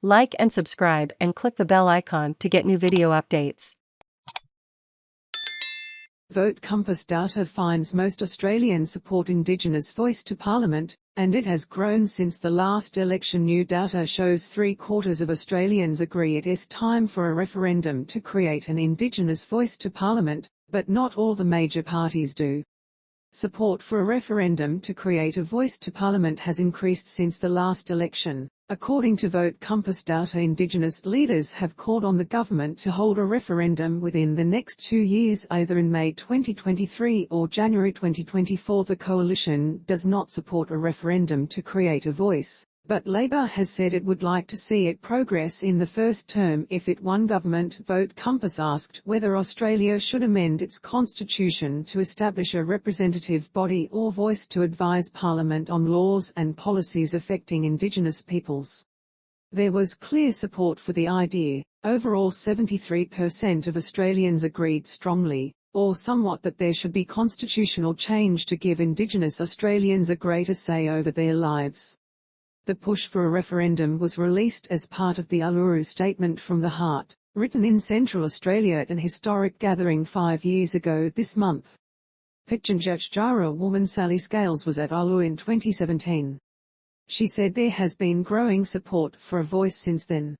Like and subscribe and click the bell icon to get new video updates. Vote Compass data finds most Australians support Indigenous Voice to Parliament, and it has grown since the last election. New data shows 3/4 of Australians agree it is time for a referendum to create an Indigenous Voice to Parliament, but not all the major parties do. Support for a referendum to create a voice to Parliament has increased since the last election. According to Vote Compass data, Indigenous leaders have called on the government to hold a referendum within the next 2 years, either in May 2023 or January 2024. The coalition does not support a referendum to create a voice, but Labor has said it would like to see it progress in the first term if it won government. Vote Compass asked whether Australia should amend its constitution to establish a representative body or voice to advise Parliament on laws and policies affecting Indigenous peoples. There was clear support for the idea. Overall, 73% of Australians agreed strongly, or somewhat, that there should be constitutional change to give Indigenous Australians a greater say over their lives. The push for a referendum was released as part of the Uluru Statement from the Heart, written in Central Australia at an historic gathering 5 years ago this month. Pitjantjatjara woman Sally Scales was at Uluṟu in 2017. She said there has been growing support for a voice since then.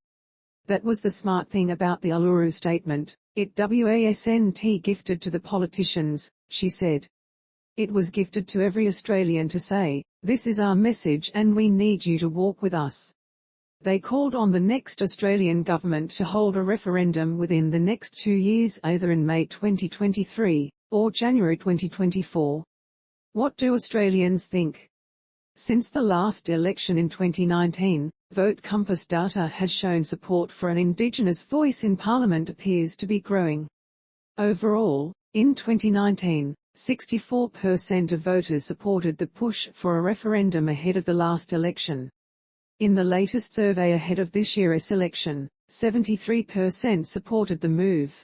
That was the smart thing about the Uluru Statement. It wasn't gifted to the politicians, she said. It was gifted to every Australian to say, "This is our message and we need you to walk with us." They called on the next Australian government to hold a referendum within the next 2 years, either in May 2023 or January 2024. What do Australians think? Since the last election in 2019, Vote Compass data has shown support for an Indigenous voice in Parliament appears to be growing. Overall, in 2019, 64% of voters supported the push for a referendum ahead of the last election. In the latest survey ahead of this year's election, 73% supported the move.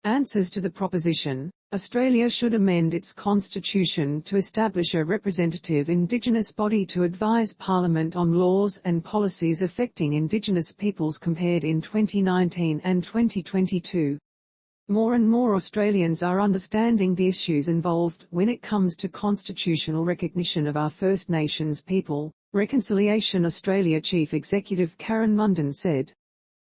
Answers to the proposition, Australia should amend its constitution to establish a representative Indigenous body to advise Parliament on laws and policies affecting Indigenous peoples, compared in 2019 and 2022. More and more Australians are understanding the issues involved when it comes to constitutional recognition of our First Nations people, Reconciliation Australia Chief Executive Karen Mundine said.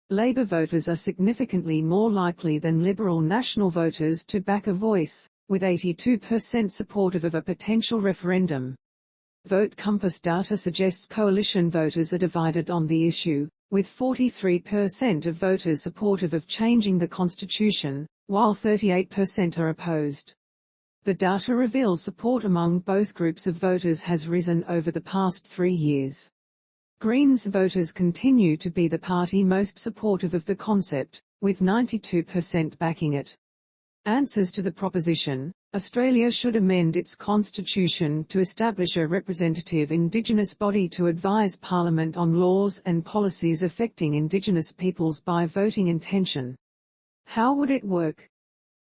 Labor voters are significantly more likely than Liberal National voters to back a voice, with 82% supportive of a potential referendum. Vote Compass data suggests coalition voters are divided on the issue, with 43% of voters supportive of changing the constitution, while 38% are opposed. The data reveals support among both groups of voters has risen over the past 3 years. Greens voters continue to be the party most supportive of the concept, with 92% backing it. Answers to the proposition, Australia should amend its constitution to establish a representative Indigenous body to advise Parliament on laws and policies affecting Indigenous peoples by voting intention. How would it work?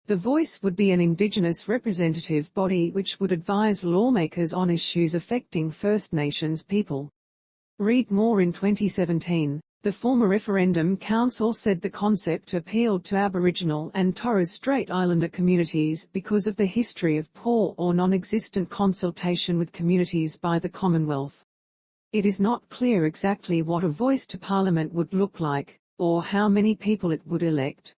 The voice would be an Indigenous representative body which would advise lawmakers on issues affecting First Nations people. Read more. In 2017, the former Referendum Council said the concept appealed to Aboriginal and Torres Strait Islander communities because of the history of poor or non-existent consultation with communities by the Commonwealth. It is not clear exactly what a voice to Parliament would look like, or how many people it would elect.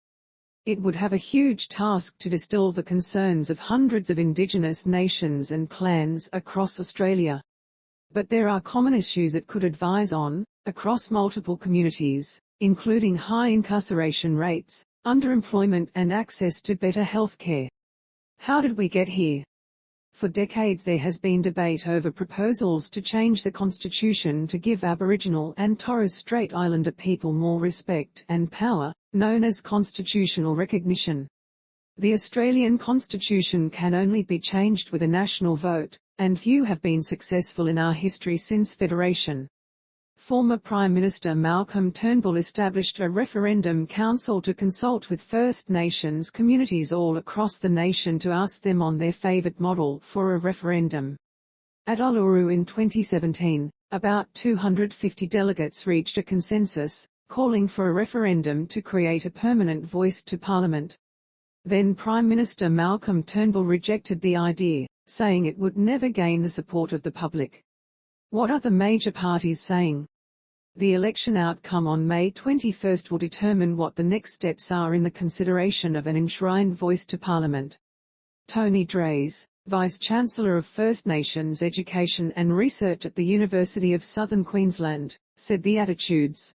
It would have a huge task to distill the concerns of hundreds of Indigenous nations and clans across Australia. But there are common issues it could advise on, across multiple communities, including high incarceration rates, underemployment and access to better health care. How did we get here? For decades there has been debate over proposals to change the constitution to give Aboriginal and Torres Strait Islander people more respect and power, known as constitutional recognition. The Australian Constitution can only be changed with a national vote, and few have been successful in our history since Federation. Former Prime Minister Malcolm Turnbull established a Referendum Council to consult with First Nations communities all across the nation to ask them on their favoured model for a referendum. At Uluru in 2017, About 250 delegates reached a consensus, calling for a referendum to create a permanent voice to Parliament. Then Prime Minister Malcolm Turnbull rejected the idea, saying it would never gain the support of the public. What are the major parties saying? The election outcome on May 21 will determine what the next steps are in the consideration of an enshrined voice to Parliament. Tony Drays, Vice-Chancellor of First Nations Education and Research at the University of Southern Queensland, said the attitudes